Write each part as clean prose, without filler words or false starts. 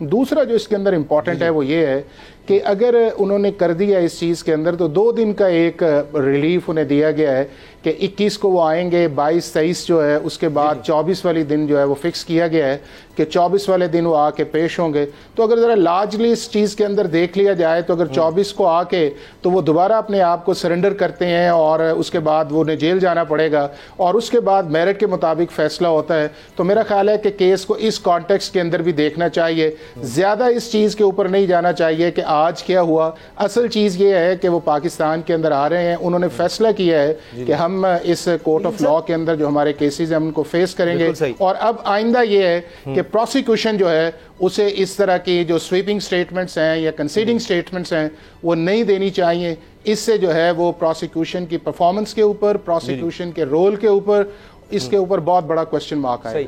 دوسرا جو اس کے اندر امپورٹنٹ ہے وہ یہ ہے کہ اگر انہوں نے کر دیا اس چیز کے اندر تو 2 دن کا ایک ریلیف انہیں دیا گیا ہے کہ 21 کو وہ آئیں گے, 22 23 جو ہے اس کے بعد 24 والی دن جو ہے وہ فکس کیا گیا ہے کہ 24 والے دن وہ آ کے پیش ہوں گے. تو اگر ذرا لارجلی اس چیز کے اندر دیکھ لیا جائے تو اگر 24 کو آ کے تو وہ دوبارہ اپنے آپ کو سرنڈر کرتے ہیں اور اس کے بعد وہ انہیں جیل جانا پڑے گا اور اس کے بعد میرٹ کے مطابق فیصلہ ہوتا ہے, تو میرا خیال ہے کہ کیس کو اس کانٹیکسٹ کے اندر بھی دیکھنا چاہیے. زیادہ اس چیز کے اوپر نہیں جانا چاہیے کہ آج کیا ہوا. اصل چیز یہ ہے کہ وہ پاکستان کے اندر آ رہے ہیں, انہوں نے فیصلہ کیا ہے کہ ہم اس کورٹ آف لا کے اندر جو ہمارے کیسز ہیں ہم ان کو فیس کریں گے, اور اب آئندہ یہ ہے کہ پروسیکیوشن جو ہے اسے اس طرح کی جو سویپنگ سٹیٹمنٹس ہیں یا کنسیڈنگ سٹیٹمنٹس ہیں وہ نہیں دینی چاہیے. اس سے جو ہے وہ پروسیکیوشن کی پرفارمنس کے اوپر, پروسیکیوشن کے رول کے اوپر, اس کے اوپر بہت بڑا کوسچن مارک ہے.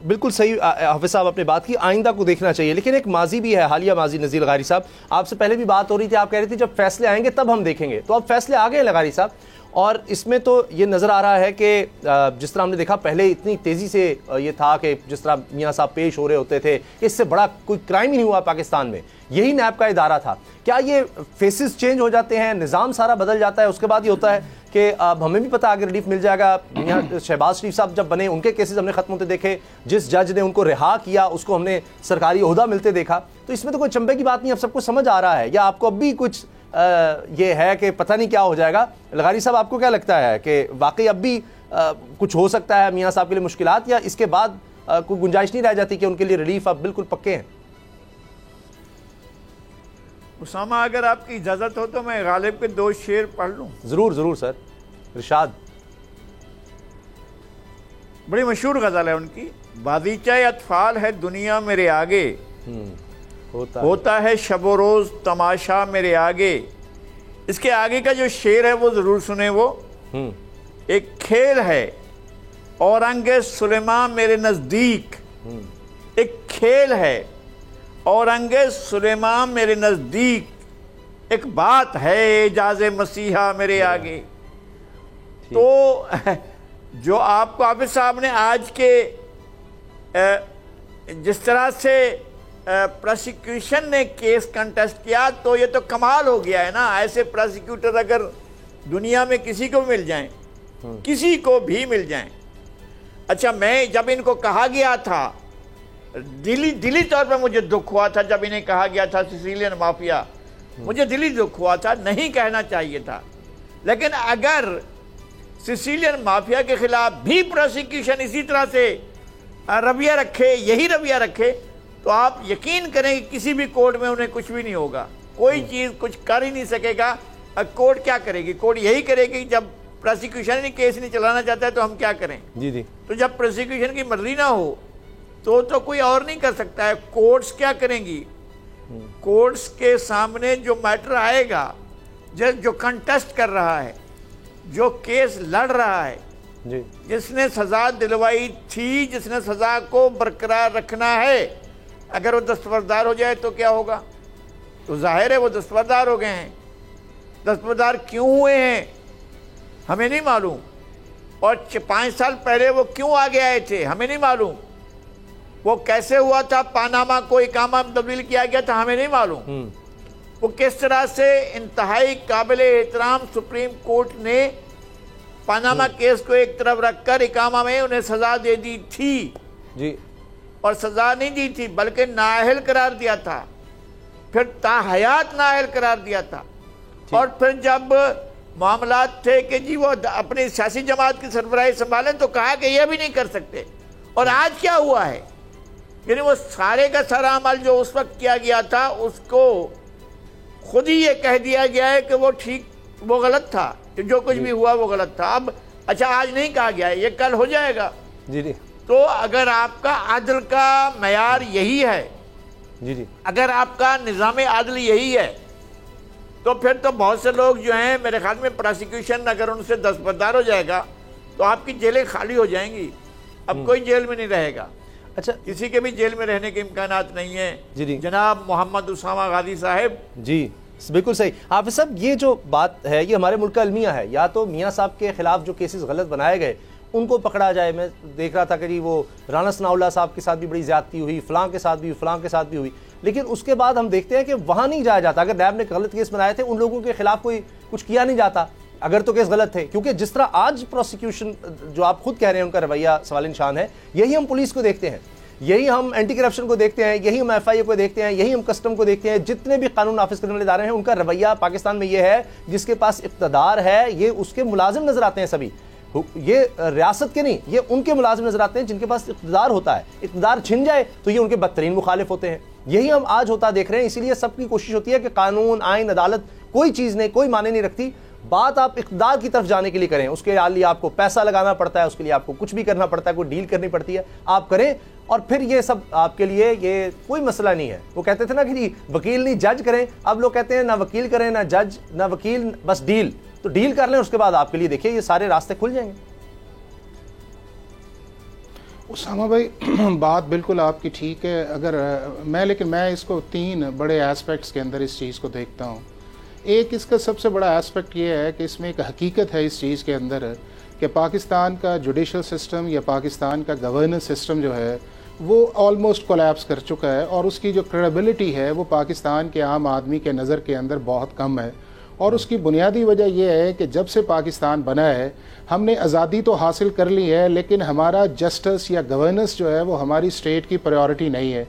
بالکل صحیح حافظ صاحب اپنے بات کی, آئندہ کو دیکھنا چاہیے. لیکن ایک ماضی بھی ہے, حالیہ ماضی. نذیر لغاری صاحب آپ سے پہلے بھی بات ہو رہی تھی, آپ کہہ رہے تھے جب فیصلے آئیں گے تب ہم دیکھیں گے, تو اب فیصلے آ گئے لغاری صاحب, اور اس میں تو یہ نظر آ رہا ہے کہ جس طرح ہم نے دیکھا پہلے اتنی تیزی سے یہ تھا کہ جس طرح میاں صاحب پیش ہو رہے ہوتے تھے, اس سے بڑا کوئی کرائم ہی نہیں ہوا پاکستان میں, یہی نیب کا ادارہ تھا. کیا یہ فیسز چینج ہو جاتے ہیں, نظام سارا بدل جاتا ہے, اس کے بعد یہ ہوتا ہے کہ اب ہمیں بھی پتہ آگے ریلیف مل جائے گا. میاں شہباز شریف صاحب جب بنے ان کے کیسز ہم نے ختم ہوتے دیکھے, جس جج نے ان کو رہا کیا اس کو ہم نے سرکاری عہدہ ملتے دیکھا, تو اس میں تو کوئی چمبے کی بات نہیں, اب سب کو سمجھ آ رہا ہے. یا آپ کو اب بھی کچھ یہ ہے کہ پتہ نہیں کیا ہو جائے گا؟ لغاری صاحب آپ کو کیا لگتا ہے کہ واقعی اب بھی کچھ ہو سکتا ہے میاں صاحب کے لیے مشکلات, یا اس کے بعد کوئی گنجائش نہیں رہ جاتی کہ ان کے لیے ریلیف اب بالکل پکے ہیں؟ اسامہ اگر آپ کی اجازت ہو تو میں غالب کے 2 شعر پڑھ لوں. ضرور ضرور سر, ارشاد. بڑی مشہور غزل ہے ان کی. بازیچہ اطفال ہے دنیا میرے آگے, ہوتا ہے شب و روز تماشا میرے آگے. اس کے آگے کا جو شعر ہے وہ ضرور سنیں. وہ ایک کھیل ہے اورنگ سلیمان میرے نزدیک, ایک کھیل ہے اورنگ سلیمان میرے نزدیک, ایک بات ہے اعجاز مسیحا میرے آگے. تو جو آپ کو حافظ صاحب نے آج کے جس طرح سے پروسیکیوشن نے کیس کنٹیسٹ کیا تو یہ تو کمال ہو گیا ہے نا. ایسے پروسیکیوٹر اگر دنیا میں کسی کو مل جائیں, کسی کو بھی مل جائیں. اچھا میں جب ان کو کہا گیا تھا, دلی طور پر مجھے دکھ ہوا تھا جب انہیں کہا گیا تھا سیسیلین مافیا, مجھے دلی دکھ ہوا تھا, نہیں کہنا چاہیے تھا. لیکن اگر سیسیلین مافیا کے خلاف بھی پروسیکیوشن اسی طرح سے رویہ رکھے, یہی رویہ رکھے, تو آپ یقین کریں کہ کسی بھی کورٹ میں انہیں کچھ بھی نہیں ہوگا, کوئی چیز کچھ کر ہی نہیں سکے گا. کورٹ کیا کرے گی؟ کورٹ یہی کرے گی جب پروسیکیوشن نے کیس نہیں چلانا چاہتا ہے تو ہم کیا کریں. تو جب پروسیکیوشن کی مرضی نہ ہو تو کوئی اور نہیں کر سکتا ہے. کورٹس کیا کریں گی؟ کورٹس کے سامنے جو میٹر آئے گا, جو کنٹیسٹ کر رہا ہے, جو کیس لڑ رہا ہے, جس نے سزا دلوائی تھی, جس نے سزا کو برقرار رکھنا ہے, اگر وہ دستبردار ہو جائے تو کیا ہوگا؟ تو ظاہر ہے وہ دستبردار ہو گئے ہیں. دستبردار کیوں ہوئے ہیں ہمیں نہیں معلوم, اور 5 سال پہلے وہ کیوں آگے آئے تھے ہمیں نہیں معلوم. وہ کیسے ہوا تھا پاناما کو اقامہ تبدیل کیا گیا تھا ہمیں نہیں معلوم. وہ کس طرح سے انتہائی قابل احترام سپریم کورٹ نے پاناما کیس کو ایک طرف رکھ کر اقامہ میں انہیں سزا دے دی تھی, اور سزا نہیں دی تھی بلکہ نااہل قرار دیا تھا, پھر تاحیات نااہل قرار دیا تھا. اور پھر جب معاملات تھے کہ جی وہ اپنی سیاسی جماعت کی سربراہی سنبھالیں تو کہا کہ یہ بھی نہیں کر سکتے. اور آج کیا ہوا ہے؟ یعنی وہ سارے کا سارا عمل جو اس وقت کیا گیا تھا اس کو خود ہی یہ کہہ دیا گیا ہے کہ وہ وہ غلط تھا, جو کچھ بھی ہوا وہ غلط تھا. اب اچھا آج نہیں کہا گیا ہے, یہ کل ہو جائے گا. تو اگر آپ کا عدل کا معیار یہی ہے, اگر آپ کا نظام عدل یہی ہے, تو پھر تو بہت سے لوگ جو ہیں میرے خیال میں پروسیکیوشن اگر ان سے دستبردار ہو جائے گا تو آپ کی جیلیں خالی ہو جائیں گی, اب کوئی جیل میں نہیں رہے گا. اچھا کسی کے بھی جیل میں رہنے کے امکانات نہیں ہیں. جناب محمد اسامہ غازی صاحب. جی بالکل صحیح. حافظ صاحب یہ جو بات ہے یہ ہمارے ملک کا المیہ ہے, یا تو میاں صاحب کے خلاف جو کیسز غلط بنائے گئے ان کو پکڑا جائے. میں دیکھ رہا تھا کہ جی وہ رانا ثناء اللہ صاحب کے ساتھ بھی بڑی زیادتی ہوئی, فلاں کے ساتھ بھی, فلاں کے ساتھ بھی ہوئی, لیکن اس کے بعد ہم دیکھتے ہیں کہ وہاں نہیں جایا جاتا. اگر نیب نے غلط کیس بنائے تھے ان لوگوں کے خلاف کوئی کچھ کیا نہیں جاتا اگر تو کیس غلط تھے, کیونکہ جس طرح آج پروسیکیوشن جو آپ خود کہہ رہے ہیں ان کا رویہ سوال نشان ہے, یہی ہم پولیس کو دیکھتے ہیں, یہی ہم اینٹی کرپشن کو دیکھتے ہیں, یہی ہم ایف آئی اے کو دیکھتے ہیں, یہی ہم کسٹم کو دیکھتے ہیں. جتنے بھی قانون نافذ کرنے والے ادارے ہیں ان کا رویہ پاکستان میں یہ ہے, جس کے پاس اقتدار ہے یہ اس کے ملازم نظر آتے ہیں سبھی, یہ ریاست کے نہیں, یہ ان کے ملازم نظر آتے ہیں جن کے پاس اقتدار ہوتا ہے. اقتدار چھن جائے تو یہ ان کے بدترین مخالف ہوتے ہیں. یہی ہم آج ہوتا دیکھ رہے ہیں. اسی لیے سب کی کوشش ہوتی ہے کہ قانون, آئین, عدالت کوئی چیز نہیں, کوئی معنی نہیں رکھتی. بات آپ اقتدار کی طرف جانے کے لیے کریں, اس کے لیے آپ کو پیسہ لگانا پڑتا ہے, اس کے لیے آپ کو کچھ بھی کرنا پڑتا ہے, کوئی ڈیل کرنی پڑتی ہے, آپ کریں, اور پھر یہ سب آپ کے لیے یہ کوئی مسئلہ نہیں ہے. وہ کہتے تھے نا کہ جی وکیل نہیں جج کریں, اب لوگ کہتے ہیں نہ وکیل کریں نہ جج نہ وکیل, بس ڈیل. تو ڈیل کر لیں, اس کے بعد آپ کے لیے دیکھیے یہ سارے راستے کھل جائیں گے. اسامہ بھائی بات بالکل آپ کی ٹھیک ہے, لیکن میں اس کو 3 بڑے ایسپیکٹس کے اندر اس چیز کو دیکھتا ہوں. ایک اس کا سب سے بڑا ایسپیکٹ یہ ہے کہ اس میں ایک حقیقت ہے اس چیز کے اندر کہ پاکستان کا جوڈیشل سسٹم یا پاکستان کا گورننس سسٹم جو ہے وہ آلموسٹ کولیپس کر چکا ہے, اور اس کی جو کریڈیبلٹی ہے وہ پاکستان کے عام آدمی کے نظر کے اندر بہت کم ہے. اور اس کی بنیادی وجہ یہ ہے کہ جب سے پاکستان بنا ہے ہم نے آزادی تو حاصل کر لی ہے, لیکن ہمارا جسٹس یا گورننس جو ہے وہ ہماری اسٹیٹ کی پریورٹی نہیں ہے.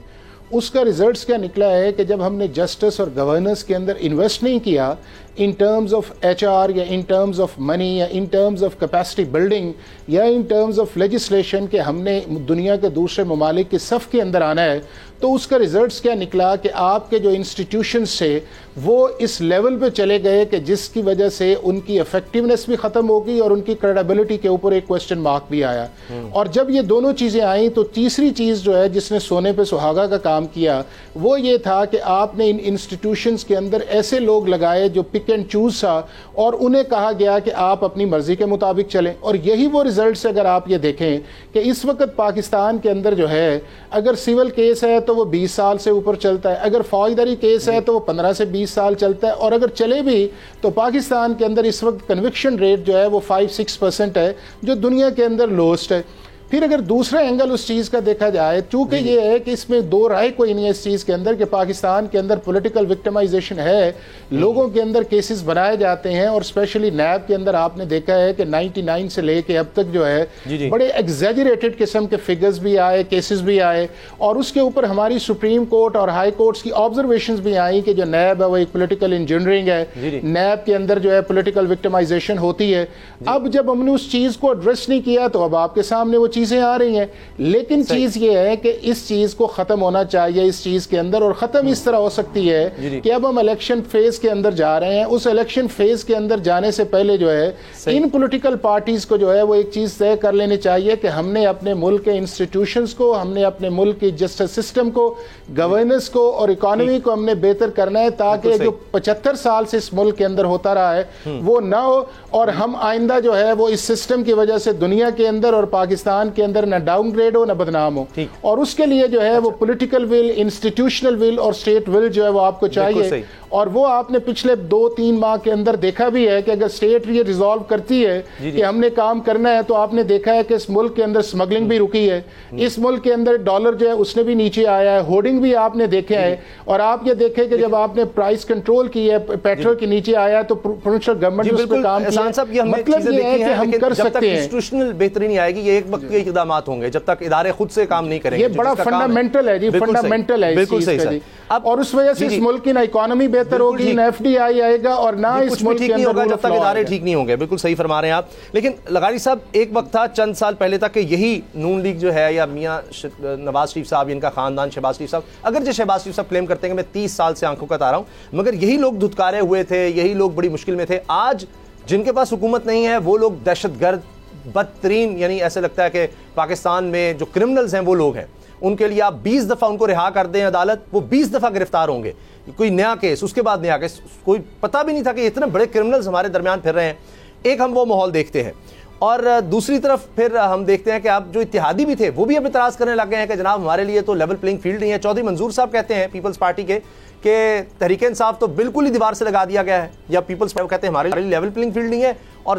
اس کا ریزلٹس کیا نکلا ہے کہ جب ہم نے جسٹس اور گورننس کے اندر انویسٹ نہیں کیا in terms of H R یا ان ٹرمز آف منی یا in terms of capacity building یا ان ٹرمز آف لیجسلیشن کہ ہم نے دنیا کے دوسرے ممالک کے صف کے اندر آنا ہے, تو اس کا ریزلٹس کیا نکلا کہ آپ کے جو انسٹیٹیوشنز تھے وہ اس لیول پہ چلے گئے کہ جس کی وجہ سے ان کی افیکٹونیس بھی ختم ہو گئی اور ان کی کریڈیبلٹی کے اوپر ایک کوسچن مارک بھی آیا. اور جب یہ دونوں چیزیں آئیں تو تیسری چیز جو ہے جس نے سونے پہ سہاگا کا کام کیا وہ یہ تھا کہ آپ نے ان انسٹیٹیوشنز کے اندر ایسے لوگ لگائے جو پک اینڈ چوز تھا, اور انہیں کہا گیا کہ آپ اپنی مرضی کے مطابق چلیں. اور یہی وہ ریزلٹس اگر آپ یہ دیکھیں کہ اس وقت پاکستان کے اندر جو ہے اگر سول کیس ہے تو وہ 20 سال سے اوپر چلتا ہے, اگر فوجداری کیس ہے تو وہ 15 سے 20 سال چلتا ہے, اور اگر چلے بھی تو پاکستان کے اندر اس وقت کنوکشن ریٹ جو ہے وہ 5-6% ہے جو دنیا کے اندر لوسٹ ہے. پھر اگر دوسرا اینگل اس چیز کا دیکھا جائے, چونکہ یہ ہے کہ اس میں دو رائے کوئی نہیں ہے اس چیز کے اندر کہ پاکستان کے اندر پولیٹیکل وکٹمائزیشن ہے, لوگوں کے اندر کیسز بنائے جاتے ہیں, اور اسپیشلی نیب کے اندر آپ نے دیکھا ہے کہ 99 سے لے کے اب تک جو ہے بڑے ایگزیجریٹڈ قسم کے فگرز بھی آئے, کیسز بھی آئے, اور اس کے اوپر ہماری سپریم کورٹ اور ہائی کورٹس کی آبزرویشنز بھی آئیں کہ جو نیب ہے وہ ایک پولیٹیکل انجینئرنگ ہے, نیب کے اندر جو ہے پولیٹیکل وکٹمائزیشن ہوتی ہے. اب جب ہم نے اس چیز کو ایڈریس نہیں کیا تو اب آپ کے سامنے وہ چیزیں آ رہی ہیں, لیکن چیز یہ ہے کہ اس چیز کو ختم ہونا چاہیے اس چیز کے اندر, اور ختم اس طرح ہو سکتی ہے کہ اب ہم الیکشن فیز کے اندر جا رہے ہیں. اس الیکشن فیز کے اندر جانے سے پہلے جو ہے ان پولیٹیکل پارٹیز کو جو ہے وہ ایک چیز طے کر لینی چاہیے کہ ہم نے اپنے ملک کے انسٹیٹیوشنز کو, ہم نے اپنے ملک کی جسٹس سسٹم کو, گورننس کو اور اکانومی کو ہم نے بہتر کرنا ہے, تاکہ جو 75 سال سے اس ملک کے اندر ہوتا رہا ہے وہ نہ ہو, اور ہم آئندہ جو ہے وہ اس سسٹم کی وجہ سے دنیا کے اندر اور پاکستان کے اندر نہ ڈاؤن گریڈ ہو نہ بدنام ہو. اور اس کے لیے جو ہے وہ پولیٹیکل ول, انسٹیٹیوشنل ول اور اسٹیٹ ول جو ہے وہ آپ کو چاہیے, اور وہ آپ نے پچھلے 2-3 ماہ کے اندر دیکھا بھی ہے کہ اگر اسٹیٹ یہ ریزالو کرتی ہے کہ ہم نے کام کرنا ہے, تو آپ نے دیکھا ہے کہ اس ملک کے اندر سمگلنگ بھی رکی ہے, اس ملک کے اندر ڈالر جو ہے اس نے بھی نیچے آیا ہے, ہورڈنگ بھی آپ نے دیکھا ہے, اور آپ یہ دیکھیں کہ جب آپ نے پرائس کنٹرول کی ہے پیٹرول کے نیچے آیا تو پروونشل گورنمنٹ اس پہ کام کیا. مطلب یہ ہے کہ ہم کر سکتے ہیں. انسٹیٹیوشنل بہتری نہیں آئے گی, یہ ایک وقت کے اقدامات ہوں گے جب تک ادارے خود سے کام نہیں کریں گے. یہ بڑا فنڈامنٹل ہے جی, فنڈامنٹل ہے بالکل صحیح سر. اور اس وجہ سے اس ملک کی نہ اکانومی بہتر ہوگی, نہ ایف ڈی آئی آئے گا, اور نہ اس ملک کے اندر جب تک ادارے ٹھیک نہیں ہوں گے. بالکل صحیح فرما رہے ہیں آپ. لیکن لغاری صاحب ایک وقت تھا چند سال پہلے تک کہ یہی نون لیگ جو ہے یا میاں نواز شریف صاحب, ان کا خاندان شہباز شریف صاحب, اگرچہ شہباز شریف صاحب کلیم کرتے ہیں کہ میں 30 سال سے آنکھوں کا تارا ہوں, مگر یہی لوگ دھتکارے ہوئے تھے, یہی لوگ بڑی مشکل میں تھے. آج جن کے پاس حکومت نہیں ہے وہ لوگ دہشت گرد بدترین, یعنی ایسے لگتا ہے کہ پاکستان میں جو کرمنلز ہیں وہ لوگ ہیں, ان کے لیے آپ 20 دفعہ ان کو رہا کر دیں عدالت, وہ 20 دفعہ گرفتار ہوں گے, کوئی نیا کیس اس کے بعد نیا کیس, کوئی پتہ بھی نہیں تھا کہ اتنے بڑے کرمنلز ہمارے درمیان پھر رہے ہیں. ایک ہم وہ ماحول دیکھتے ہیں, اور دوسری طرف پھر ہم دیکھتے ہیں کہ اب جو اتحادی بھی تھے وہ بھی اب اعتراض کرنے لگ گئے ہیں کہ جناب ہمارے لیے تو لیول پلینگ فیلڈ نہیں ہے. چودھری منظور صاحب کہتے ہیں پیپلز پارٹی کے کہ تحریک انصاف تو بالکل ہی دیوار سے لگا دیا گیا ہے, یا پیپلز پارٹی کہتے ہیں ہمارے لیے لیول پلینگ فیلڈ نہیں ہے, اور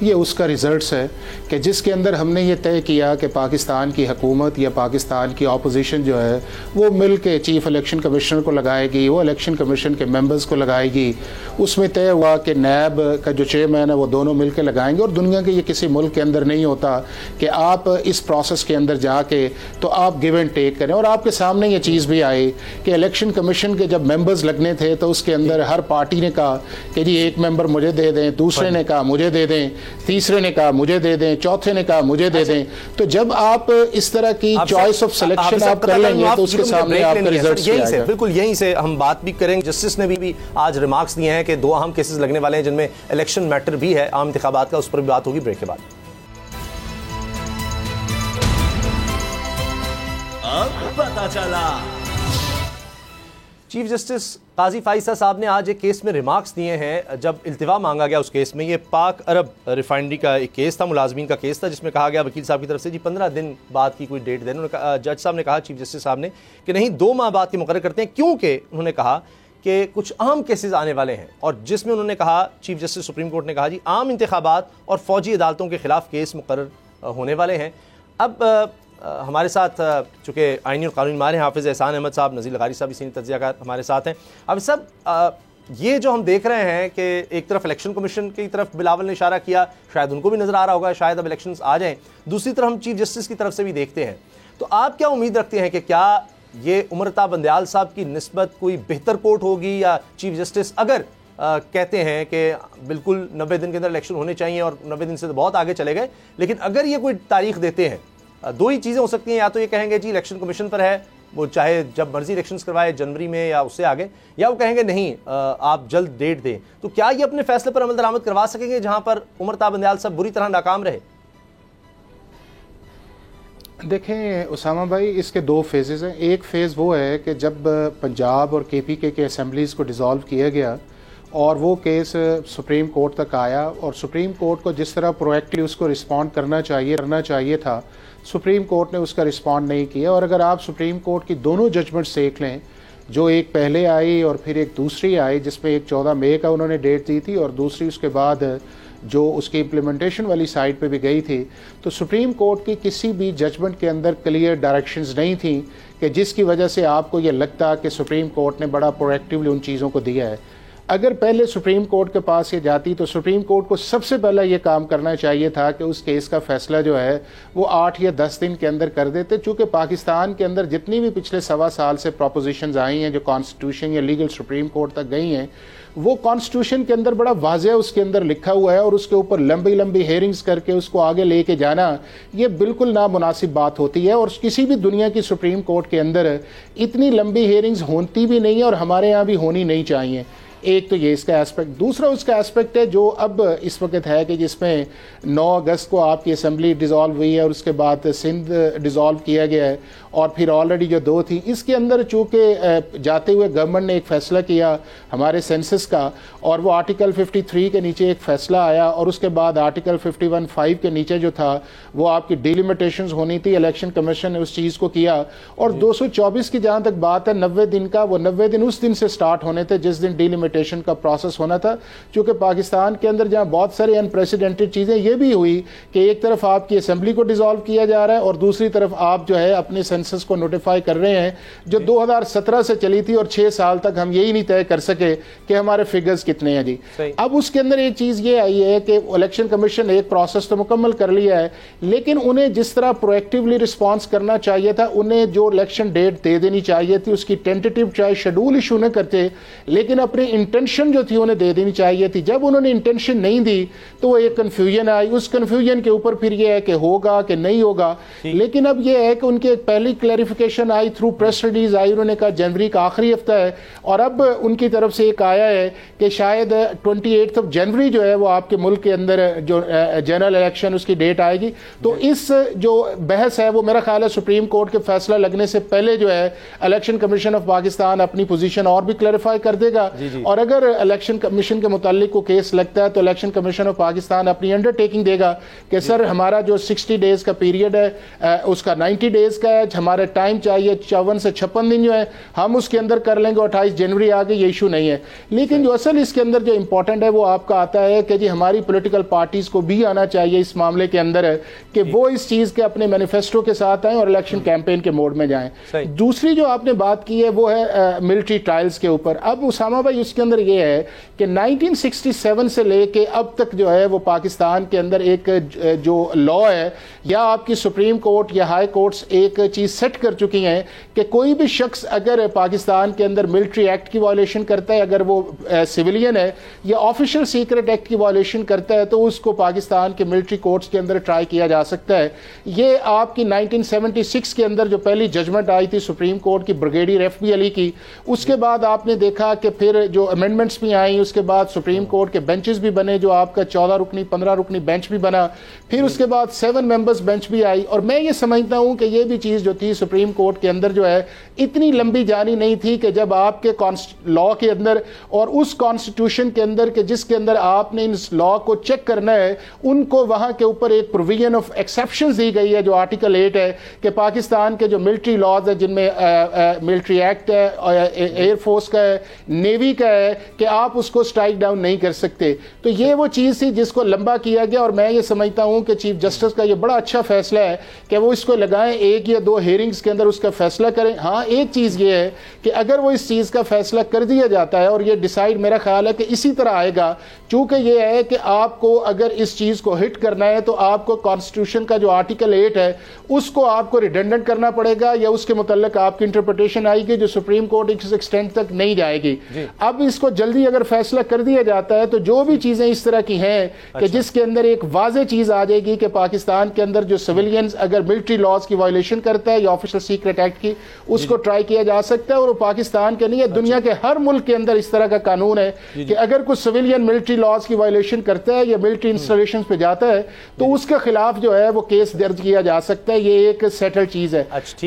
یہ اس کا ریزلٹس ہے کہ جس کے اندر ہم نے یہ طے کیا کہ پاکستان کی حکومت یا پاکستان کی اپوزیشن جو ہے وہ مل کے چیف الیکشن کمشنر کو لگائے گی, وہ الیکشن کمیشن کے ممبرز کو لگائے گی. اس میں طے ہوا کہ نیب کا جو چیئرمین ہے وہ دونوں مل کے لگائیں گے. اور دنیا کے یہ کسی ملک کے اندر نہیں ہوتا کہ آپ اس پروسیس کے اندر جا کے تو آپ گیو اینڈ ٹیک کریں. اور آپ کے سامنے یہ چیز بھی آئی کہ الیکشن کمیشن کے جب ممبرز لگنے تھے تو اس کے اندر ہر پارٹی نے کہا کہ جی ایک ممبر مجھے دے دیں, دوسرے نے کہا مجھے دے دیں, تیسرے نے کہا مجھے دے دیں, چوتھے نے کہا مجھے دے دیں. تو جب آپ اس طرح کی چوائس آف سلیکشن آپ کر لیں گے تو اس کے سامنے آپ کا ریزلٹ بھی آئے گا. بالکل یہیں سے ہم بات بھی کریں گے. جسٹس نے بھی آج ریمارکس دیے ہیں کہ 2 اہم کیسز لگنے والے ہیں جن میں الیکشن میٹر بھی ہے, عام انتخابات کا, اس پر بھی بات ہوگی بریک کے بعد. اب پتہ چلا. چیف جسٹس قاضی فائزہ صاحب نے آج ایک کیس میں ریمارکس دیے ہیں جب التوا مانگا گیا اس کیس میں. یہ پاک عرب ریفائنری کا ایک کیس تھا, ملازمین کا کیس تھا, جس میں کہا گیا وکیل صاحب کی طرف سے جی 15 دن بعد کی کوئی ڈیٹ دینا. جج صاحب نے کہا, چیف جسٹس صاحب نے, کہ نہیں 2 ماہ بعد کی مقرر کرتے ہیں, کیونکہ انہوں نے کہا کہ کچھ اہم کیسز آنے والے ہیں. اور جس میں انہوں نے کہا, چیف جسٹس سپریم کورٹ نے کہا جی عام انتخابات اور فوجی عدالتوں کے خلاف کیس مقرر ہونے والے ہیں. اب ہمارے ساتھ چونکہ آئینی اور قانونی ماہر ہیں حافظ احسان احمد صاحب, نذیر لغاری صاحب سینئر تجزیہ کار ہمارے ساتھ ہیں. اب صاحب یہ جو ہم دیکھ رہے ہیں کہ ایک طرف الیکشن کمیشن کی طرف بلاول نے اشارہ کیا, شاید ان کو بھی نظر آ رہا ہوگا شاید اب الیکشنز آ جائیں, دوسری طرف ہم چیف جسٹس کی طرف سے بھی دیکھتے ہیں. تو آپ کیا امید رکھتے ہیں کہ کیا یہ عمرتا بندیال صاحب کی نسبت کوئی بہتر کورٹ ہوگی, یا چیف جسٹس اگر کہتے ہیں کہ بالکل 90 دن کے اندر الیکشن ہونے چاہیے, اور 90 دن سے تو بہت آگے چلے گئے, لیکن اگر یہ کوئی تاریخ دیتے ہیں, 2 ہی چیزیں ہو سکتی ہیں, یا تو یہ کہیں گے جی الیکشن کمیشن پر ہے, وہ چاہے جب مرضی الیکشنز کروائے جنوری میں یا اس سے آگے, یا وہ کہیں گے نہیں آپ جلد ڈیٹ دیں. تو کیا یہ اپنے فیصلے پر عمل درآمد کروا سکیں گے جہاں پر عمرتا بندیال صاحب بری طرح ناکام رہے؟ دیکھیں اسامہ بھائی, اس کے 2 فیزز ہیں. ایک فیز وہ ہے کہ جب پنجاب اور KPK کے اسمبلیز کو ڈیزالو کیا گیا اور وہ کیس سپریم کورٹ تک آیا, اور سپریم کورٹ کو جس طرح پرویکٹلی اس کو رسپونڈ کرنا چاہیے تھا, سپریم کورٹ نے اس کا رسپونڈ نہیں کیا. اور اگر آپ سپریم کورٹ کی دونوں ججمنٹس دیکھ لیں, جو ایک پہلے آئی اور پھر ایک دوسری آئی, جس میں ایک 14 مئی کا انہوں نے ڈیٹ دی تھی اور دوسری اس کے بعد جو اس کی امپلیمنٹیشن والی سائٹ پہ بھی گئی تھی, تو سپریم کورٹ کی کسی بھی ججمنٹ کے اندر کلیئر ڈائریکشنز نہیں تھیں کہ جس کی وجہ سے آپ کو یہ لگتا کہ سپریم کورٹ نے بڑا پرویکٹیولی ان چیزوں کو دیا ہے. اگر پہلے سپریم کورٹ کے پاس یہ جاتی تو سپریم کورٹ کو سب سے پہلا یہ کام کرنا چاہیے تھا کہ اس کیس کا فیصلہ جو ہے وہ 8 یا 10 دن کے اندر کر دیتے. چونکہ پاکستان کے اندر جتنی بھی پچھلے 1.25 سال سے پروپوزیشنز آئی ہیں جو کانسٹیٹیوشن یا لیگل سپریم کورٹ تک گئی ہیں, وہ کانسٹیٹیوشن کے اندر بڑا واضح اس کے اندر لکھا ہوا ہے, اور اس کے اوپر لمبی ہیئرنگز کر کے اس کو آگے لے کے جانا یہ بالکل نامناسب بات ہوتی ہے. اور کسی بھی دنیا کی سپریم کورٹ کے اندر اتنی لمبی ہیئرنگز ہوتی بھی نہیں ہے, اور ہمارے ہاں بھی ہونی نہیں چاہیے. ایک تو یہ اس کا اسپیکٹ. دوسرا اس کا اسپیکٹ ہے جو اب اس وقت ہے کہ جس میں 9 اگست کو آپ کی اسمبلی ڈیزالو ہوئی ہے, اور اس کے بعد سندھ ڈیزالو کیا گیا ہے, اور پھر آلریڈی جو 2 تھی, اس کے اندر چونکہ جاتے ہوئے گورنمنٹ نے ایک فیصلہ کیا ہمارے سینسس کا, اور وہ آرٹیکل 53 کے نیچے ایک فیصلہ آیا, اور اس کے بعد آرٹیکل 51(5) کے نیچے جو تھا وہ آپ کی ڈیلیمیٹیشنز ہونی تھی. الیکشن کمیشن نے اس چیز کو کیا, اور 224 کی جہاں تک بات ہے 90 دن کا, وہ 90 دن اس دن سے سٹارٹ ہونے تھے جس دن ڈیلیمیٹیشن کا پروسیس ہونا تھا. چونکہ پاکستان کے اندر جہاں بہت سارے انپریسیڈنٹڈ چیزیں یہ بھی ہوئی کہ ایک طرف آپ کی اسمبلی کو ڈیزالو کیا جا رہا ہے, اور دوسری طرف آپ جو ہے اپنے سینسس کو نوٹیفائی کر رہے ہیں جو 2017 سے چلی تھی, اور 6 سال تک ہم یہی نہیں طے کر سکے کہ ہمارے فگرز کتنے ہیں جی. اب اس کے اندر ایک چیز یہ آئی ہے کہ الیکشن کمیشن نے ایک پروسیس تو مکمل کر لیا ہے, لیکن انہیں جس طرح پرویکٹیولی رسپانس کرنا چاہیے تھا, انہیں جو الیکشن ڈیٹ دے دینی چاہیے تھی, اس کی ٹینٹیٹیو چاہے شیڈول ایشو نہ کرتے, لیکن اپنی انٹینشن جو تھی انہیں دے دینی چاہیے تھی. جب انہوں نے انٹینشن نہیں دی تو وہ ایک کنفیوژن آئی, اس کنفیوژن کے اوپر پھر یہ ہے کہ ہوگا کہ نہیں ہوگا. لیکن اب یہ ہے کہ ان کی ایک پہلی کلیریفیکیشن آئی تھرو پریس ریلیز آئی, انہوں نے کہا جنوری کا آخری ہفتہ ہے, اور اب ان کی طرف سے ایک آیا ہے کہ شاید 28 جنوری جو ہے وہ آپ کے ملک کے اندر جو جنرل الیکشن اس کی ڈیٹ آئے گی. تو اس جو بحث ہے وہ میرا خیال ہے سپریم کورٹ کے فیصلہ لگنے سے پہلے جو ہے الیکشن کمیشن آف پاکستان اپنی پوزیشن اور بھی کلیریفائی کر دے گا. اور اگر الیکشن کمیشن کے متعلق کو کیس لگتا ہے تو الیکشن کمیشن آف پاکستان اپنی انڈر ٹیکنگ دے گا کہ سر ہمارا جو 60 ڈیز کا پیریڈ ہے اس کا 90 ڈیز کا ہے, ہمارا ٹائم چاہیے 54 سے 56 دن جو ہے ہم اس کے اندر کر لیں گے, 28 جنوری آگے, یہ ایشو نہیں ہے. لیکن جو اصل اس کے اندر جو امپورٹنٹ ہے وہ آپ کا آتا ہے کہ جی ہماری پولیٹیکل پارٹیز کو بھی آنا چاہیے اس معاملے کے اندر ہے کہ وہ اس چیز کے اپنے مینیفیسٹو کے ساتھ آئیں اور الیکشن کیمپین کے موڈ میں جائیں. دوسری جو آپ نے بات کی ہے وہ ہے ملٹری ٹرائلز کے اوپر. اب اسامہ بھائی اس کے اندر یہ ہے کہ 1967 سے لے کے اب تک جو ہے وہ پاکستان کے اندر ایک جو لا ہے یا آپ کی سپریم کورٹ یا ہائی کورٹس ایک چیز سیٹ کر چکی ہیں کہ کوئی بھی شخص اگر پاکستان کے اندر ملٹری ایکٹ کی وائلیشن کرتا ہے, اگر وہ سویلین ہے یا آفیشل سیکرٹ ایکٹ کی وائلیشن کرتا ہے, تو اس کو پاکستان کے ملٹری کورٹس کے اندر ٹرائی کیا جا سکتا ہے. یہ آپ کی 1976 کے اندر جو پہلی ججمنٹ آئی تھی سپریم کورٹ کی بریگیڈیئر ایف بی علی کی, اس کے بعد آپ نے دیکھا کہ پھر جو امینڈمنٹس بھی آئیں, اس کے بعد سپریم کورٹ کے بینچز بھی بنے, جو آپ کا 14 رکنی 15 رکنی بینچ بھی بنا, پھر اس کے بعد 7 ممبرز بینچ بھی آئی. اور میں یہ سمجھتا ہوں کہ یہ بھی چیز جو تھی سپریم کورٹ کے اندر جو ہے اتنی لمبی جانی نہیں تھی کہ جب آپ کے لا کے اندر اور اس کانسٹیٹیوشن کے اندر کہ جس کے اندر آپ نے اس لا کو چیک کرنا ہے, ان کو وہاں کے اوپر ایک پروویژن آف ایکسیپشنز دی گئی ہے جو آرٹیکل 8 ہے کہ پاکستان کے جو ملٹری لاز ہے جن میں ملٹری ایکٹ ہے, ایئر فورس کا ہے, نیوی کا ہے, کہ آپ اس کو سٹرائک ڈاؤن نہیں کر سکتے. تو یہ وہ چیز تھی جس کو لمبا کیا گیا, اور میں یہ سمجھتا ہوں کہ چیف جسٹس کا یہ بڑا اچھا فیصلہ ہے کہ وہ اس کو لگائیں, 1 یا 2 ہیئرنگز کے اندر اس کا فیصلہ کریں. ہاں ایک چیز یہ ہے کہ اگر وہ اس چیز کا فیصلہ کر دیا جاتا ہے, اور یہ ڈیسائیڈ میرا خیال ہے کہ اسی طرح آئے گا, چونکہ یہ ہے کہ آپ کو اگر اس چیز کو ہٹ کرنا ہے تو آپ کو کانسٹیٹیوشن کا جو آرٹیکل 8 ہے اس کو آپ کو ریڈنڈنٹ کرنا پڑے گا, یا اس کے متعلق آپ کی انٹرپریٹیشن آئے گی جو سپریم کورٹ اس ایکسٹینٹ تک نہیں جائے گی. اب اس کو جلدی اگر فیصلہ کر دیا جاتا ہے تو جو بھی چیزیں اس طرح کی ہیں کہ جس کے اندر ایک واضح چیز آ جائے گی کہ پاکستان کے اندر جو سویلینز اگر ملٹری لاز کی وائلیشن کرتا ہے یا آفیشل سیکرٹ ایکٹ کی, اس کو ٹرائی کیا جا سکتا ہے. اور وہ پاکستان کے نہیں ہے, دنیا کے ہر ملک کے اندر اس طرح کا قانون ہے کہ اگر کوئی سویلین ملٹری لاز کی وائلیشن کرتا ہے یا ملٹری انسٹالیشنز پہ جاتا ہے تو اس کے خلاف جو ہے وہ کیس درج کیا جا سکتا ہے. یہ ایک سیٹل چیز ہے.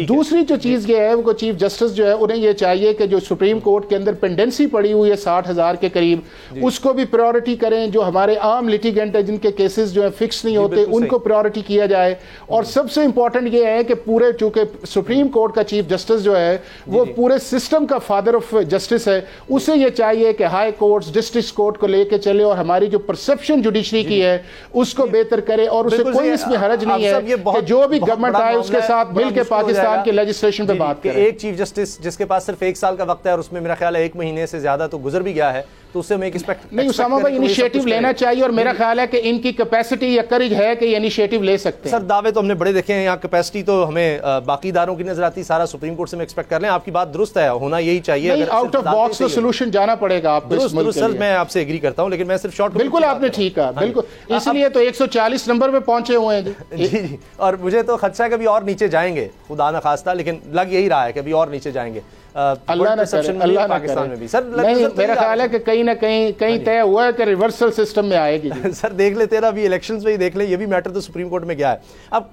دوسری جو چیز یہ ہے وہ چیف جسٹس جو ہے انہیں یہ چاہیے کہ جو سپریم کورٹ کے اندر پینڈنسی پڑی ہوئی ہے 60,000 کے قریب, اس کو بھی پریورٹی کریں. جو ہمارے عام لیٹیگنٹ ہیں جن کے کیسز جو ہیں فکس نہیں ہوتے, ان کو پریورٹی کیا جائے. اور سب سے امپورٹنٹ یہ ہے کہ پورے چونکہ سپریم کورٹ کا چیف جسٹس جو ہے وہ پورے سسٹم کا فادر آف جسٹس ہے, اسے یہ چاہیے کہ ہائی کورٹس ڈسٹرکٹ کورٹ کو لے کے چلے اور ہماری جو پرسپشن جوڈیشری کی ہے اس کو بہتر کرے. اور اسے کوئی اس میں حرج نہیں ہے کہ جو بھی گورنمنٹ آئے اس کے ساتھ مل کے پاکستان کے لیجسلیشن پہ بات کرے. ایک چیف جسٹس جس کے پاس صرف 1 سال کا وقت ہے, اور اس میں میرا خیال ہے 1 مہینے سے زیادہ تو گزر بھی گیا ہے, تو اس سے میں ایک ایکسپیکٹ نہیں. اسامہ بھائی انیشیٹو لینا چاہیے, اور میرا خیال ہے کہ ان کی کیپیسٹی یا کریج ہے کہ یہ انیشیٹو لے سکتے ہیں. سر دعوے تو ہم نے بڑے دیکھے ہیں, یہاں کیپیسٹی تو ہمیں باقی اداروں کی نظر آتی, سارا سپریم کورٹ سے میں ایکسپیکٹ کر لیں. آپ کی بات درست ہے, ہونا یہی چاہیے. اگر آؤٹ آف باکس تو سولوشن جانا پڑے گا آپ کو. درست سر, میں آپ سے ایگری کرتا ہوں, لیکن میں صرف شارٹ. بالکل آپ نے ٹھیک کہا, بالکل. اس لیے تو 140 نمبر پہ پہنچے ہوئے ہیں. جی, اور مجھے تو خدشہ ہے کہ ابھی اور نیچے جائیں گے, خدا نہ خواستہ, لیکن لگ یہی رہا ہے کہ ابھی اور نیچے جائیں گے. اللہ نہ کرے, اللہ نہ کرے. نہیں, میرا خیال ہے کہ کہیں نہ کہیں طے ہوا ہے کہ ریورسل سسٹم میں آئے گی. سر دیکھ لیتے نا, ابھی الیکشنز میں ہی دیکھ لیں, یہ بھی میٹر تو سپریم کورٹ میں گیا ہے. اب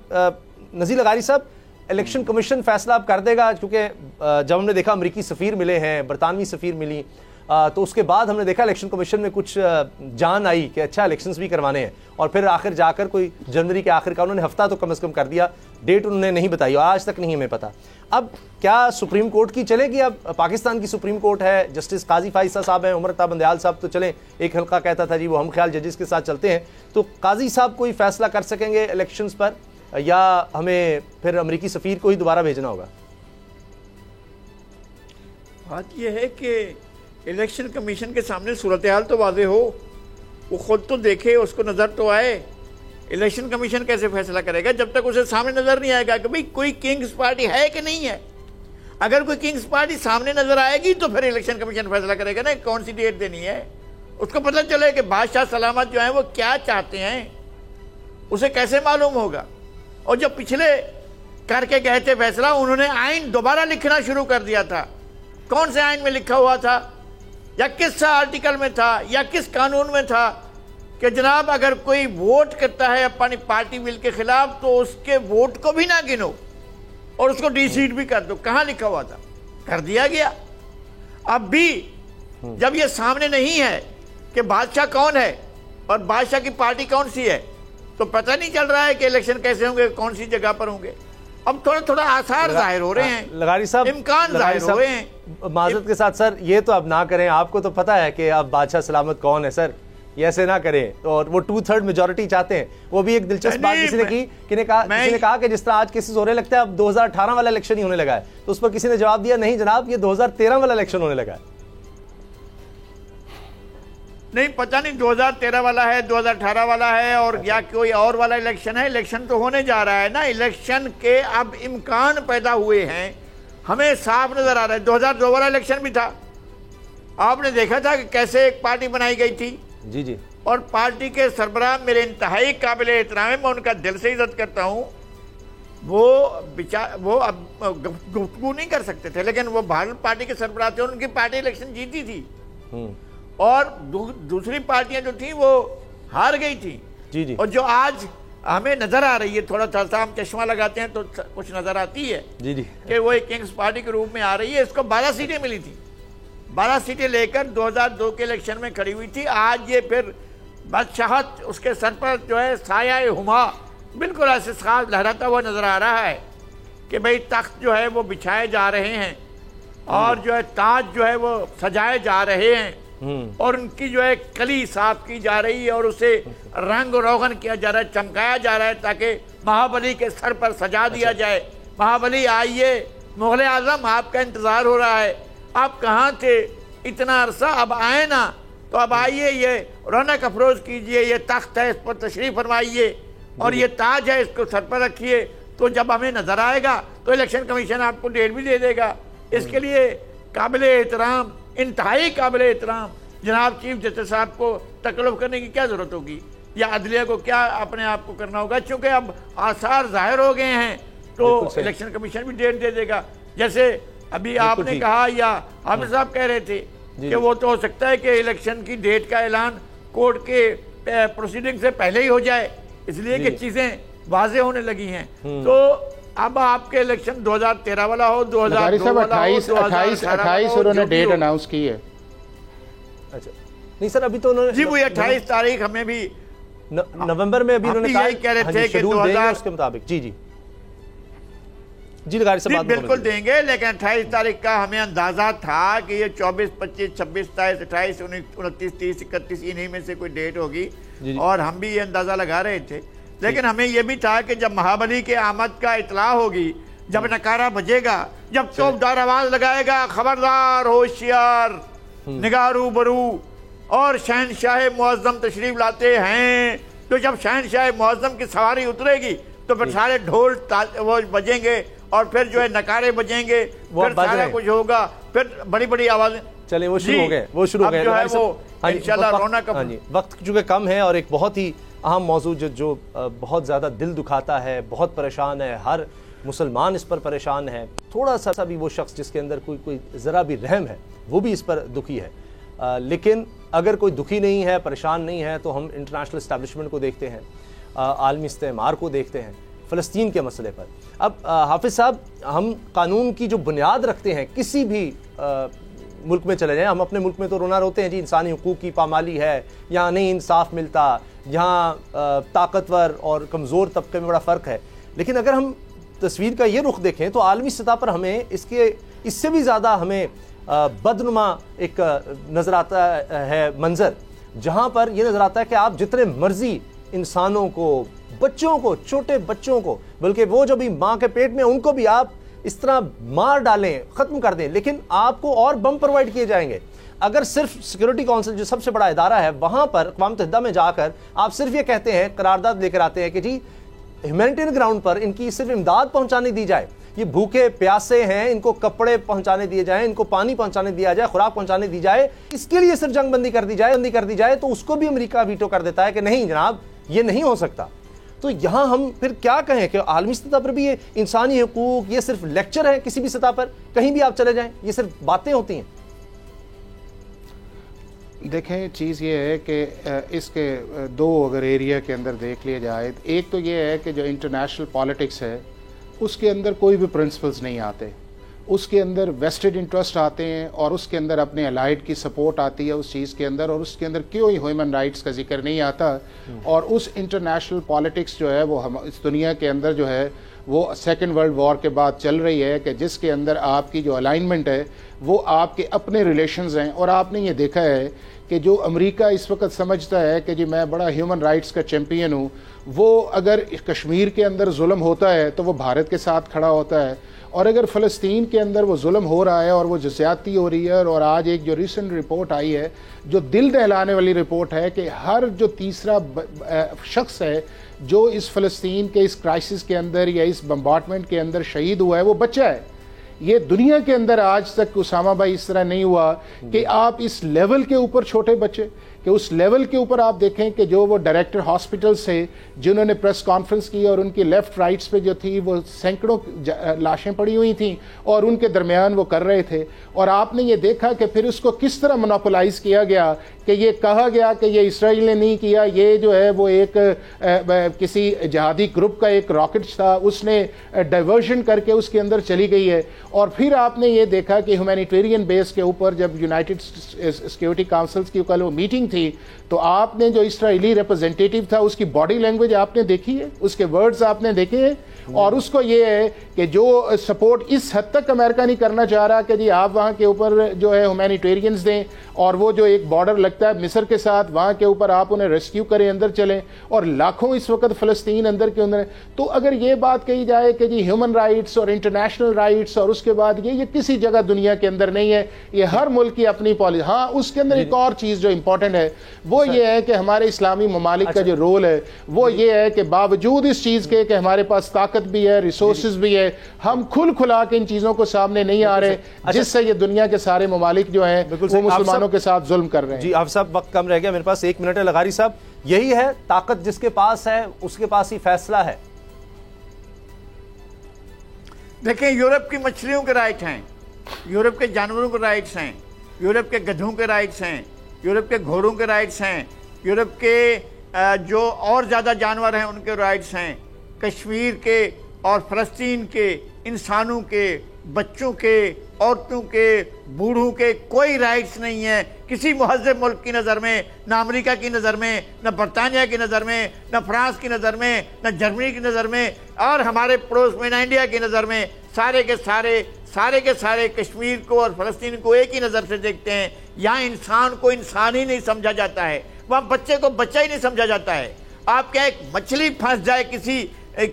نذیر لغاری صاحب, الیکشن کمیشن فیصلہ اب کر دے گا, کیونکہ جب ہم نے دیکھا امریکی سفیر ملے ہیں, برطانوی سفیر ملی, تو اس کے بعد ہم نے دیکھا الیکشن کمیشن میں کچھ جان آئی کہ اچھا الیکشنز بھی کروانے ہیں, اور پھر آخر جا کر کوئی جنوری کے آخر کا انہوں نے ہفتہ تو کم از کم کر دیا, ڈیٹ انہوں نے نہیں بتائی اور آج تک نہیں ہمیں پتا. اب کیا سپریم کورٹ کی چلے گی؟ اب پاکستان کی سپریم کورٹ ہے, جسٹس قاضی فائزہ صاحب ہیں, عمر عطا بندیال صاحب تو چلیں ایک حلقہ کہتا تھا جی وہ ہم خیال ججز کے ساتھ چلتے ہیں, تو قاضی صاحب کوئی فیصلہ کر سکیں گے الیکشنز پر, یا ہمیں پھر امریکی سفیر کو ہی دوبارہ بھیجنا ہوگا؟ بات یہ ہے کہ الیکشن کمیشن کے سامنے صورتحال تو واضح ہو, وہ خود تو دیکھے, اس کو نظر تو آئے. الیکشن کمیشن کیسے فیصلہ کرے گا جب تک اسے سامنے نظر نہیں آئے گا کہ بھئی کوئی کنگز پارٹی ہے کہ نہیں ہے. اگر کوئی کنگز پارٹی سامنے نظر آئے گی تو پھر الیکشن کمیشن فیصلہ کرے گا نا کون سی ڈیٹ دینی ہے. اس کو پتہ چلے کہ بادشاہ سلامت جو ہیں وہ کیا چاہتے ہیں, اسے کیسے معلوم ہوگا. اور جب پچھلے کر کے گئے تھے فیصلہ, انہوں نے آئین دوبارہ لکھنا شروع کر دیا تھا. کون سے آئین میں لکھا ہوا تھا, یا کس آرٹیکل میں تھا, یا کس قانون میں تھا کہ جناب اگر کوئی ووٹ کرتا ہے اپنی پارٹی ول کے خلاف تو اس کے ووٹ کو بھی نہ گنو اور اس کو ڈی سیٹ بھی کر دو. کہاں لکھا ہوا تھا؟ کر دیا گیا. اب بھی جب یہ سامنے نہیں ہے کہ بادشاہ کون ہے اور بادشاہ کی پارٹی کون سی ہے, تو پتہ نہیں چل رہا ہے کہ الیکشن کیسے ہوں گے, کون سی جگہ پر ہوں گے. اب تھوڑا تھوڑا آثار ظاہر ہو رہے ہیں، لغاری صاحب امکان ظاہر ہو رہے ہیں۔ معذرت کے ساتھ سر یہ تو اب نہ کریں، آپ کو تو پتہ ہے کہ اب بادشاہ سلامت کون ہے سر، یہ ایسے نہ کریں، اور وہ 2/3 میجورٹی چاہتے ہیں۔ وہ بھی ایک دلچسپ بات کسی نے کہا کہ جس طرح آج کیسز ہو رہے لگتا ہے اب 2018 والا الیکشن ہی ہونے لگا ہے، تو اس پر کسی نے جواب دیا نہیں جناب یہ 2013 والا الیکشن ہونے لگا ہے۔ نہیں پتہ نہیں 2013 والا ہے 2018 والا ہے اور یا کوئی اور والا الیکشن ہے، الیکشن تو ہونے جا رہا ہے نا، الیکشن کے اب امکان پیدا ہوئے ہیں، ہمیں صاف نظر آ رہا ہے۔ 2002 والا الیکشن بھی تھا، آپ نے دیکھا تھا کہ کیسے ایک پارٹی بنائی گئی تھی، جی اور پارٹی کے سربراہ میرے انتہائی قابل احترام ہے، میں ان کا دل سے عزت کرتا ہوں، وہ اب گفتگو نہیں کر سکتے تھے، لیکن وہ بھارت پارٹی کے سربراہ تھے، ان کی پارٹی الیکشن جیتی تھی، اور دوسری پارٹیاں جو تھیں وہ ہار گئی تھیں۔ جی اور جو آج ہمیں نظر آ رہی ہے، تھوڑا سا ہم چشمہ لگاتے ہیں تو کچھ نظر آتی ہے جی کہ وہ ایک کنگز پارٹی کے روپ میں آ رہی ہے، اس کو 12 سیٹیں ملی تھیں، 12 سیٹیں لے کر 2002 کے الیکشن میں کھڑی ہوئی تھی۔ آج یہ پھر بادشاہت اس کے سر پر جو ہے سایہ ہما بالکل ایسے خاص لہراتا ہوا نظر آ رہا ہے کہ بھئی تخت جو ہے وہ بچھائے جا رہے ہیں، اور جو ہے تاج جو ہے وہ سجائے جا رہے ہیں، اور ان کی جو ہے کلی صاف کی جا رہی ہے، اور اسے رنگ روغن کیا جا رہا ہے، چمکایا جا رہا ہے، تاکہ مہابلی کے سر پر سجا دیا جائے۔ مہابلی آئیے، مغل اعظم آپ کا انتظار ہو رہا ہے، آپ کہاں تھے اتنا عرصہ، اب آئے نا، تو اب آئیے، یہ رونق افروز کیجئے، یہ تخت ہے اس پر تشریف فرمائیے، اور یہ تاج ہے اس کو سر پر رکھیے، تو جب ہمیں نظر آئے گا تو الیکشن کمیشن آپ کو ڈیٹ بھی دے دے گا۔ اس کے لیے قابل احترام، انتہائی قابل احترام جناب چیف جسٹس صاحب کو تکلف کرنے کی کیا ضرورت ہوگی، یا عدلیہ کو کیا اپنے آپ کو کرنا ہوگا، چونکہ اب آثار ظاہر ہو گئے ہیں تو الیکشن کمیشن بھی ڈیٹ دے دے گا۔ جیسے ابھی آپ نے کہا یا حافظ صاحب کہہ رہے تھے کہ وہ تو ہو سکتا ہے کہ الیکشن کی ڈیٹ کا اعلان کورٹ کے پروسیڈنگ سے پہلے ہی ہو جائے، اس لیے کہ چیزیں واضح ہونے لگی ہیں۔ تو اب آپ کے الیکشن 2013 والا ہو، 2002 والا ہو، 28 انہوں نے ڈیٹ اناؤنس کی ہے۔ اچھا نہیں سر ابھی تو انہوں نے جی وہی 28 تاریخ ہمیں بھی نومبر میں ابھی انہوں نے یہی کہہ رہے تھے کہ شیڈول دیں گے اس کے مطابق۔ جی لغاری صاحب بالکل دیں گے، لیکن 28 تاریخ کا ہمیں اندازہ تھا کہ یہ 24 25 26 27 28 29 30 31 انہی میں سے کوئی ڈیٹ ہوگی، اور ہم بھی یہ اندازہ لگا رہے تھے، لیکن ہمیں یہ بھی تھا کہ جب مہابلی کے آمد کا اطلاع ہوگی، جب نکارہ بجے گا، جب توپدار آواز لگائے گا خبردار ہوشیار نگاہ روبرو، اور شہنشاہ معظم تشریف لاتے ہیں، تو جب شہنشاہ معظم کی سواری اترے گی تو پھر سارے ڈھول وہ بجیں گے، اور پھر جو ہے نکارے بجیں گے، پھر سارا کچھ ہوگا، پھر بڑی بڑی آوازیں۔ چلیں وہ شروع ہو گئے انشاءاللہ رونق۔ وقت چونکہ کم ہے، اور ایک بہت ہی اہم موضوع جو بہت زیادہ دل دکھاتا ہے، بہت پریشان ہے، ہر مسلمان اس پر پریشان ہے، تھوڑا سا بھی وہ شخص جس کے اندر کوئی ذرا بھی رحم ہے وہ بھی اس پر دکھی ہے، لیکن اگر کوئی دکھی نہیں ہے، پریشان نہیں ہے، تو ہم انٹرنیشنل اسٹیبلشمنٹ کو دیکھتے ہیں، عالمی استعمار کو دیکھتے ہیں، فلسطین کے مسئلے پر۔ اب حافظ صاحب ہم قانون کی جو بنیاد رکھتے ہیں کسی بھی ملک میں چلے جائیں، ہم اپنے ملک میں تو رونا روتے ہیں جی انسانی حقوق کی پامالی ہے، یہاں نہیں انصاف ملتا، یہاں طاقتور اور کمزور طبقے میں بڑا فرق ہے، لیکن اگر ہم تصویر کا یہ رخ دیکھیں تو عالمی سطح پر ہمیں اس سے بھی زیادہ ہمیں بدنما ایک نظر آتا ہے منظر، جہاں پر یہ نظر آتا ہے کہ آپ جتنے مرضی انسانوں کو، بچوں کو، چھوٹے بچوں کو، بلکہ وہ جو بھی ماں کے پیٹ میں ان کو بھی آپ اس طرح مار ڈالیں، ختم کر دیں، لیکن آپ کو اور بم پرووائڈ کیے جائیں گے۔ اگر صرف سیکورٹی کونسل جو سب سے بڑا ادارہ ہے وہاں پر اقوام متحدہ میں جا کر آپ صرف یہ کہتے ہیں، قرارداد لے کر آتے ہیں کہ جی ہیومینیٹیرین گراؤنڈ پر ان کی صرف امداد پہنچانے دی جائے، یہ بھوکے پیاسے ہیں، ان کو کپڑے پہنچانے دیے جائیں، ان کو پانی پہنچانے دیا جائے، خوراک پہنچانے دی جائے، اس کے لیے صرف جنگ بندی کر دی جائے تو اس کو بھی امریکہ ویٹو کر دیتا ہے کہ نہیں جناب یہ نہیں ہو سکتا۔ تو یہاں ہم پھر کیا کہیں کہ عالمی سطح پر بھی یہ انسانی حقوق یہ صرف لیکچر ہے، کسی بھی سطح پر کہیں بھی آپ چلے جائیں یہ صرف باتیں ہوتی ہیں؟ دیکھیں چیز یہ ہے کہ اس کے دو اگر ایریا کے اندر دیکھ لیا جائے، ایک تو یہ ہے کہ جو انٹرنیشنل پالیٹکس ہے اس کے اندر کوئی بھی پرنسپلز نہیں آتے، اس کے اندر ویسٹڈ انٹرسٹ آتے ہیں، اور اس کے اندر اپنے الائڈ کی سپورٹ آتی ہے اس چیز کے اندر، اور اس کے اندر کیوں ہیومن رائٹس کا ذکر نہیں آتا، اور اس انٹرنیشنل پالیٹکس جو ہے وہ اس دنیا کے اندر جو ہے وہ سیکنڈ ورلڈ وار کے بعد چل رہی ہے کہ جس کے اندر آپ کی جو الائنمنٹ ہے وہ آپ کے اپنے ریلیشنز ہیں. اور آپ نے یہ دیکھا ہے کہ جو امریکہ اس وقت سمجھتا ہے کہ جی میں بڑا ہیومن رائٹس کا چیمپئن ہوں, وہ اگر کشمیر کے اندر ظلم ہوتا ہے تو وہ بھارت کے ساتھ کھڑا ہوتا ہے, اور اگر فلسطین کے اندر وہ ظلم ہو رہا ہے اور وہ زیادتی ہو رہی ہے. اور آج ایک جو ریسنٹ رپورٹ آئی ہے جو دل دہلانے والی رپورٹ ہے کہ ہر جو تیسرا شخص ہے جو اس فلسطین کے اس کرائسس کے اندر یا اس بمبارڈمنٹ کے اندر شہید ہوا ہے وہ بچہ ہے. یہ دنیا کے اندر آج تک اسامہ بھائی اس طرح نہیں ہوا کہ آپ اس لیول کے اوپر چھوٹے بچے کہ اس لیول کے اوپر آپ دیکھیں کہ جو وہ ڈائریکٹر ہاسپٹل سے جنہوں نے پریس کانفرنس کی اور ان کی لیفٹ رائٹس پہ جو تھی وہ سینکڑوں لاشیں پڑی ہوئی تھیں اور ان کے درمیان وہ کر رہے تھے. اور آپ نے یہ دیکھا کہ پھر اس کو کس طرح مونوپولائز کیا گیا کہ یہ کہا گیا کہ یہ اسرائیل نے نہیں کیا, یہ جو ہے وہ ایک کسی جہادی گروپ کا ایک راکٹ تھا, اس نے ڈائیورژن کر کے اس کے اندر چلی گئی ہے. اور پھر آپ نے یہ دیکھا کہ ہیومینیٹیرین بیس کے اوپر جب یونائٹڈ سیکیورٹی کاؤنسلز کی کل وہ میٹنگ تھی تو آپ نے جو اسرائیلی ریپرزینٹیٹیو تھا اس کی باڈی لینگویج آپ نے دیکھی ہے, اس کے ورڈز آپ نے دیکھے ہیں, اور اس کو یہ ہے کہ جو سپورٹ اس حد تک امریکہ نہیں کرنا چاہ رہا کہ جی آپ وہاں کے اوپر جو ہے ہیومینیٹیرینز دیں, اور وہ جو ایک بارڈر لگتا ہے مصر کے ساتھ وہاں کے اوپر آپ انہیں ریسکیو کریں, اندر چلیں, اور لاکھوں اس وقت فلسطین اندر کے اندر. تو اگر یہ بات کہی جائے کہ جی ہیومن رائٹس اور انٹرنیشنل رائٹس اور اس کے بعد یہ کسی جگہ دنیا کے اندر نہیں ہے, یہ ہر ملک کی اپنی پالیسی. ہاں اس کے اندر ایک اور چیز جو امپورٹنٹ ہے وہ یہ ہے کہ ہمارے اسلامی ممالک کا جو رول ہے وہ یہ ہے کہ باوجود اس چیز کے کہ ہمارے پاس طاقت بھی ہے, ریسورسز بھی ہے, ہم کھلا کے ان چیزوں کو سامنے نہیں آ رہے, جس سے یہ دنیا کے سارے ممالک جو ہیں وہ مسلمانوں کے ساتھ ظلم کر رہے ہیں. جی آپ صاحب وقت کم رہ گیا, میرے پاس 1 منٹ ہے. لغاری صاحب یہی ہے طاقت جس کے پاس ہے اس کے پاس ہی فیصلہ ہے. دیکھیں یورپ کی مچھلیوں کے رائٹ ہیں, یورپ کے جانوروں کے رائٹس ہیں, یورپ کے گدھوں کے رائٹس ہیں, یورپ کے گھوڑوں کے رائٹس ہیں, یورپ کے جو اور زیادہ جانور ہیں ان کے رائٹس ہیں. کشمیر کے اور فلسطین کے انسانوں کے, بچوں کے, عورتوں کے, بوڑھوں کے کوئی رائٹس نہیں ہیں کسی مہذب ملک کی نظر میں, نہ امریکہ کی نظر میں, نہ برطانیہ کی نظر میں, نہ فرانس کی نظر میں, نہ جرمنی کی نظر میں, اور ہمارے پڑوس میں نہ انڈیا کی نظر میں. سارے کے سارے کشمیر کو اور فلسطین کو ایک ہی نظر سے دیکھتے ہیں. یہاں انسان کو انسان ہی نہیں سمجھا جاتا ہے, وہاں بچے کو بچہ ہی نہیں سمجھا جاتا ہے. آپ کیا ایک مچھلی پھنس جائے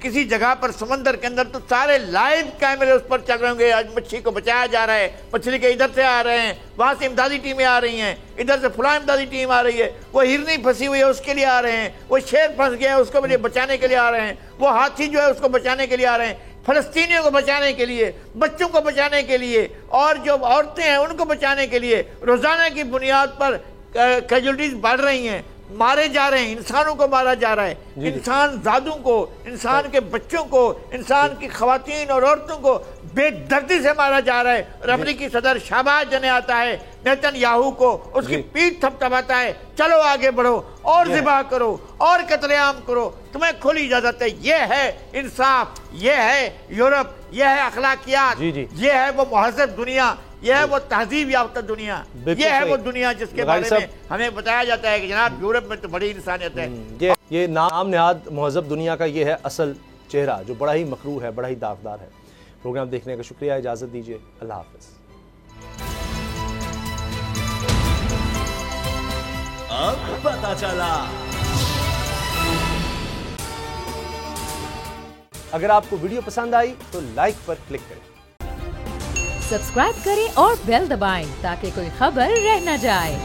کسی جگہ پر سمندر کے اندر تو سارے لائیو کیمرے اس پر چل رہے ہوں گے, آج مچھلی کو بچایا جا رہا ہے, مچھلی کے ادھر سے آ رہے ہیں, وہاں سے امدادی ٹیمیں آ رہی ہیں, ادھر سے فلاں امدادی ٹیم آ رہی ہے, وہ ہرنی پھنسی ہوئی ہے اس کے لیے آ رہے ہیں, وہ شیر پھنس گیا ہے اس کو بچانے کے لیے آ رہے ہیں, وہ ہاتھی جو ہے اس کو بچانے کے لیے آ رہے ہیں, فلسطینیوں کو بچانے کے لیے, بچوں کو بچانے کے لیے, اور جو عورتیں ہیں ان کو بچانے کے لیے. روزانہ کی بنیاد پر کیجولٹیز بڑھ رہی ہیں, مارے جا رہے ہیں, انسانوں کو مارا جا رہا ہے, انسان زادوں کو, انسان کے بچوں کو, انسان کی خواتین اور عورتوں کو بے دردی سے مارا جا رہا ہے. اور امریکی صدر شہباز جنے آتا ہے نیتن یاہو کو, اس کی پیٹھ تھپتھپاتا ہے, چلو آگے بڑھو اور ذبح کرو اور قتل عام کرو, تمہیں کھلی اجازت ہے. یہ ہے انصاف, یہ ہے یورپ, یہ ہے اخلاقیات, یہ ہے وہ مہذب دنیا, یہ ہے وہ تہذیب یافتہ دنیا, یہ ہے وہ دنیا جس کے بارے میں ہمیں بتایا جاتا ہے کہ جناب یورپ میں تو بڑی انسانیت ہے. یہ نام نہاد مہذب دنیا کا یہ ہے اصل چہرہ جو بڑا ہی مکروہ ہے, بڑا ہی داغدار ہے. پروگرام دیکھنے کا شکریہ, اجازت دیجیے, اللہ حافظ. اب پتہ چلا. اگر آپ کو ویڈیو پسند آئی تو لائک پر کلک کریں, سبسکرائب کریں اور بیل دبائیں تاکہ کوئی خبر رہ نہ جائے.